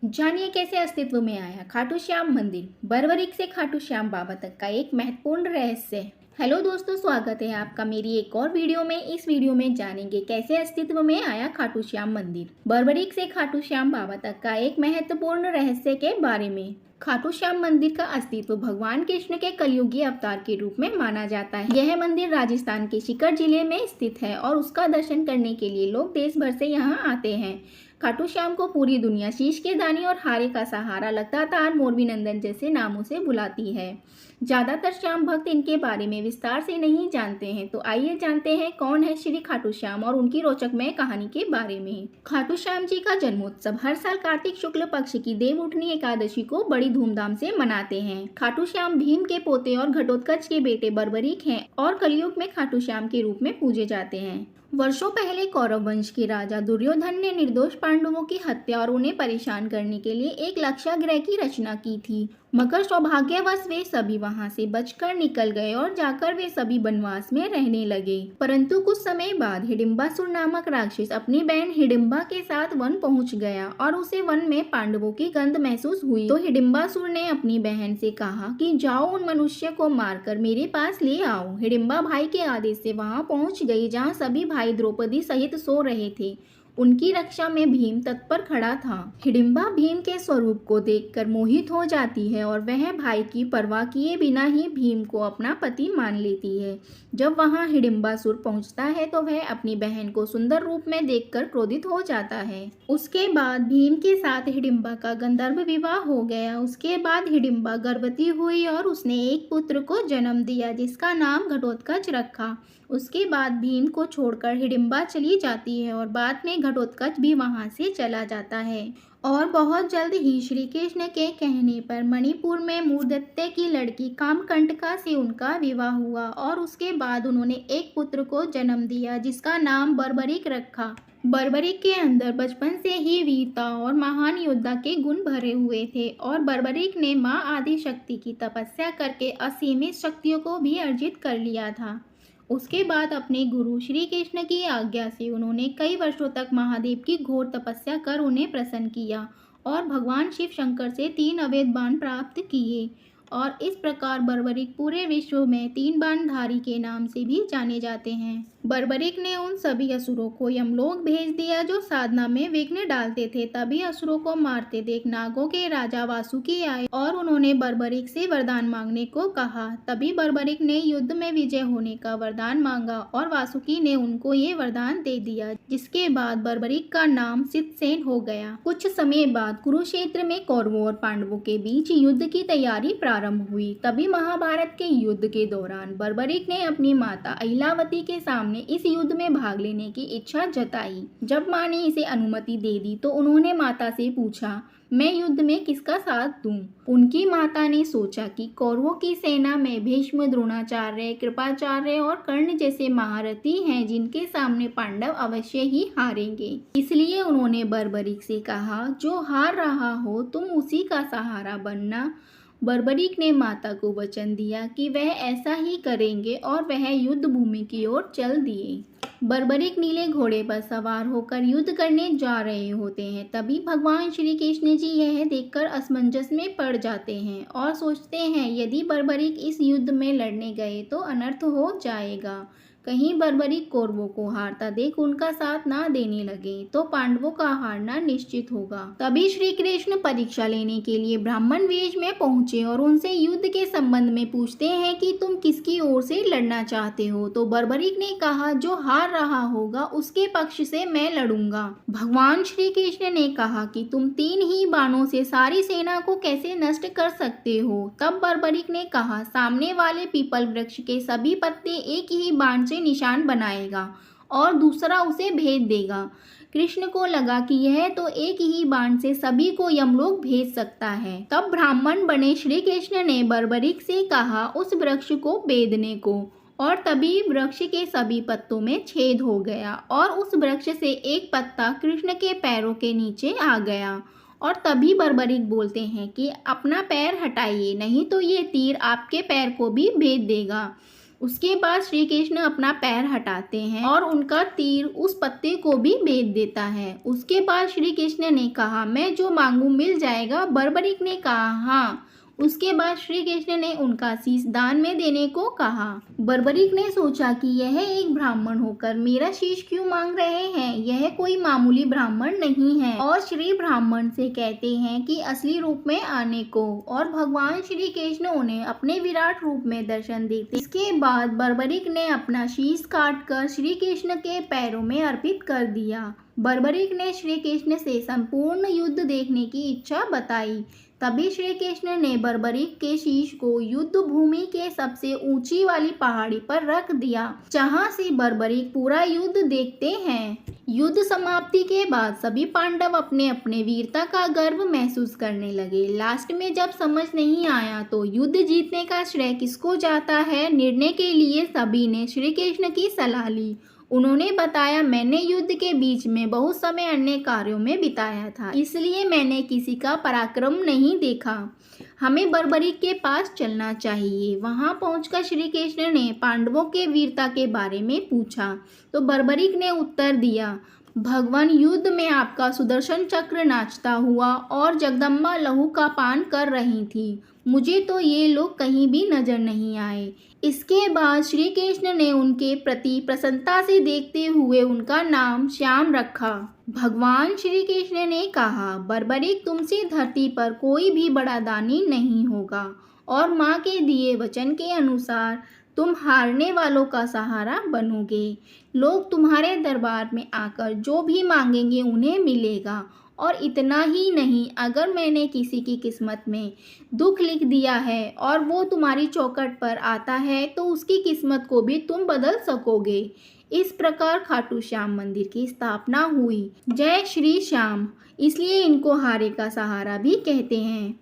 जानिए कैसे अस्तित्व में आया खाटू श्याम मंदिर। बर्बरीक से खाटू श्याम बाबा तक का एक महत्वपूर्ण रहस्य। हेलो दोस्तों, स्वागत है आपका मेरी एक और वीडियो में। इस वीडियो में जानेंगे कैसे अस्तित्व में आया खाटू श्याम मंदिर, बर्बरीक से खाटू श्याम बाबा तक का एक महत्वपूर्ण रहस्य के बारे में। खाटू श्याम मंदिर का अस्तित्व भगवान कृष्ण के कलयुगी अवतार के रूप में माना जाता है। यह मंदिर राजस्थान के सीकर जिले में स्थित है और उसका दर्शन करने के लिए लोग देश भर से यहाँ आते हैं। खाटू श्याम को पूरी दुनिया शीश के दानी और हारे का सहारा लगातार मोरबी नंदन जैसे नामों से बुलाती है। ज्यादातर श्याम भक्त इनके बारे में विस्तार से नहीं जानते हैं, तो आइए जानते हैं कौन है श्री खाटू श्याम और उनकी रोचकमय कहानी के बारे में। खाटू श्याम जी का जन्मोत्सव हर साल कार्तिक शुक्ल पक्ष की देव उठनी एकादशी को बड़ी धूमधाम से मनाते हैं। खाटू श्याम भीम के पोते और घटोत्कच के बेटे बर्बरीक हैं और कलयुग में खाटू श्याम के रूप में पूजे जाते हैं। वर्षों पहले कौरव वंश के राजा दुर्योधन ने निर्दोष पांडवों की हत्या और उन्हें परेशान करने के लिए एक लाक्षागृह की रचना की थी, मगर सौभाग्यवश वे सभी वहां से बचकर निकल गए और जाकर वे सभी वनवास में रहने लगे। परंतु कुछ समय बाद हिडिंबासुर नामक राक्षस अपनी बहन हिडिंबा के साथ वन पहुंच गया और उसे वन में पांडवों की गंध महसूस हुई। तो हिडिंबासुर ने अपनी बहन से कहा कि जाओ उन मनुष्य को मारकर मेरे पास ले आओ। हिडिंबा भाई के आदेश से वहां पहुंच गई जहाँ सभी भाई द्रौपदी सहित सो रहे थे। उनकी रक्षा में भीम तत्पर खड़ा था। हिडिंबा भीम के स्वरूप को देखकर मोहित हो जाती है और वह भाई की परवाह किए बिना ही भीम को अपना पति मान लेती है। जब वहां हिडिंबासुर पहुंचता है तो वह अपनी बहन को सुंदर रूप में देखकर क्रोधित हो जाता है। उसके बाद भीम के साथ हिडिंबा का गंधर्व विवाह हो गया। उसके बाद हिडिंबा गर्भवती हुई और उसने एक पुत्र को जन्म दिया जिसका नाम घटोत्कच रखा। उसके बाद भीम को छोड़कर हिडिंबा चली जाती है और बाद में घटोत्कच भी वहां से चला जाता है। और बहुत जल्द ही श्री कृष्ण के कहने पर मणिपुर में मूर्धत्य की लड़की कामकंटका से उनका विवाह हुआ और उसके बाद उन्होंने एक पुत्र को जन्म दिया जिसका नाम बर्बरीक रखा। बर्बरीक के अंदर बचपन से ही वीरता और महान योद्धा के गुण भरे हुए थे और बर्बरीक ने माँ आदि शक्ति की तपस्या करके असीमित शक्तियों को भी अर्जित कर लिया था। उसके बाद अपने गुरु श्री कृष्ण की आज्ञा से उन्होंने कई वर्षों तक महादेव की घोर तपस्या कर उन्हें प्रसन्न किया और भगवान शिव शंकर से 3 अवैध बाण प्राप्त किए और इस प्रकार बर्बरीक पूरे विश्व में 3 बाणधारी के नाम से भी जाने जाते हैं। बर्बरीक ने उन सभी असुरों को यमलोक भेज दिया जो साधना में विघ्न डालते थे। तभी असुरों को मारते देख नागों के राजा वासुकी आए और उन्होंने बर्बरीक से वरदान मांगने को कहा। तभी बर्बरीक ने युद्ध में विजय होने का वरदान मांगा और वासुकी ने उनको ये वरदान दे दिया, जिसके बाद बर्बरीक का नाम सिद्धसेन हो गया। कुछ समय बाद कुरुक्षेत्र में कौरवों और पांडवों के बीच युद्ध की तैयारी प्रारंभ हुई। तभी महाभारत के युद्ध के दौरान बर्बरीक ने अपनी माता अहिलावती के सामने इस युद्ध में भाग लेने की इच्छा जताई। जब मां ने इसे अनुमति दे दी तो उन्होंने माता से पूछा, मैं युद्ध में किसका साथ दूं? उनकी माता ने सोचा कि कौरवों की सेना में भीष्म, द्रोणाचार्य, कृपाचार्य और कर्ण जैसे महारथी हैं जिनके सामने पांडव अवश्य ही हारेंगे। इसलिए उन्होंने बर्बरीक से कहा, जो हार रहा हो तुम उसी का सहारा बनना। बर्बरीक ने माता को वचन दिया कि वह ऐसा ही करेंगे और वह युद्ध भूमि की ओर चल दिए। बर्बरीक नीले घोड़े पर सवार होकर युद्ध करने जा रहे होते हैं। तभी भगवान श्री कृष्ण जी यह देखकर असमंजस में पड़ जाते हैं और सोचते हैं यदि बर्बरीक इस युद्ध में लड़ने गए तो अनर्थ हो जाएगा। कहीं बर्बरीक कौरवों को हारता देख उनका साथ ना देने लगे तो पांडवों का हारना निश्चित होगा। तभी श्री कृष्ण परीक्षा लेने के लिए ब्राह्मण वेश में पहुंचे और उनसे युद्ध के संबंध में पूछते हैं कि तुम किसकी ओर से लड़ना चाहते हो। तो बर्बरीक ने कहा, जो हार रहा होगा उसके पक्ष से मैं लड़ूंगा। भगवान श्री कृष्ण ने कहा कि तुम 3 ही बाणों से सारी सेना को कैसे नष्ट कर सकते हो। तब बर्बरीक ने कहा, सामने वाले पीपल वृक्ष के सभी पत्ते एक ही बाण से निशान बनाएगा और दूसरा उसे भेद देगा। कृष्ण को लगा कि यह तो एक ही बाण से सभी को यमलोक भेज सकता है। तब ब्राह्मण बने श्री कृष्ण ने बर्बरीक से कहा उस वृक्ष को भेदने को, और तभी वृक्ष के सभी पत्तों में छेद हो गया और उस वृक्ष से एक पत्ता कृष्ण के पैरों के नीचे आ गया। और तभी बर्बरीक बोलते हैं कि अपना पैर हटाइए, नहीं तो ये तीर आपके पैर को भी भेद देगा। उसके बाद श्री कृष्ण अपना पैर हटाते हैं और उनका तीर उस पत्ते को भी भेद देता है। उसके बाद श्री कृष्ण ने कहा, मैं जो मांगू मिल जाएगा? बर्बरीक ने कहा, हाँ। उसके बाद श्री कृष्ण ने उनका शीश दान में देने को कहा। बर्बरीक ने सोचा कि यह एक ब्राह्मण होकर मेरा शीश क्यों मांग रहे हैं, यह कोई मामूली ब्राह्मण नहीं है, और श्री ब्राह्मण से कहते हैं कि असली रूप में आने को, और भगवान श्री कृष्ण उन्हें अपने विराट रूप में दर्शन देते। इसके बाद बर्बरीक ने अपना शीश काटकर श्री कृष्ण के पैरों में अर्पित कर दिया। बर्बरीक ने श्री कृष्ण से संपूर्ण युद्ध देखने की इच्छा बताई। तभी श्री कृष्ण ने बर्बरीक के शीश को युद्ध भूमि के सबसे ऊंची वाली पहाड़ी पर रख दिया, जहां से बर्बरीक पूरा युद्ध देखते हैं। युद्ध समाप्ति के बाद सभी पांडव अपने अपने वीरता का गर्व महसूस करने लगे। लास्ट में जब समझ नहीं आया तो युद्ध जीतने का श्रेय किसको जाता है, निर्णय के लिए सभी ने श्री कृष्ण की सलाह ली। उन्होंने बताया, मैंने युद्ध के बीच में बहुत समय अन्य कार्यों में बिताया था, इसलिए मैंने किसी का पराक्रम नहीं देखा। हमें बर्बरीक के पास चलना चाहिए। वहां पहुंचकर श्री कृष्ण ने पांडवों के वीरता के बारे में पूछा तो बर्बरीक ने उत्तर दिया, भगवान, युद्ध में आपका सुदर्शन चक्र नाचता हुआ और जगदम्बा लहू का पान कर रही थी। मुझे तो ये लोग कहीं भी नजर नहीं आए। इसके बाद श्री कृष्ण ने उनके प्रति प्रसन्नता से देखते हुए उनका नाम श्याम रखा। भगवान श्री कृष्ण ने कहा, बर्बरीक, तुमसे धरती पर कोई भी बड़ा दानी नहीं होगा, और माँ के दिए वचन के अनुसार तुम हारने वालों का सहारा बनोगे। लोग तुम्हारे दरबार में आकर जो भी मांगेंगे उन्हें मिलेगा, और इतना ही नहीं, अगर मैंने किसी की किस्मत में दुख लिख दिया है और वो तुम्हारी चौखट पर आता है तो उसकी किस्मत को भी तुम बदल सकोगे। इस प्रकार खाटू श्याम मंदिर की स्थापना हुई। जय श्री श्याम, इसलिए इनको हारे का सहारा भी कहते हैं।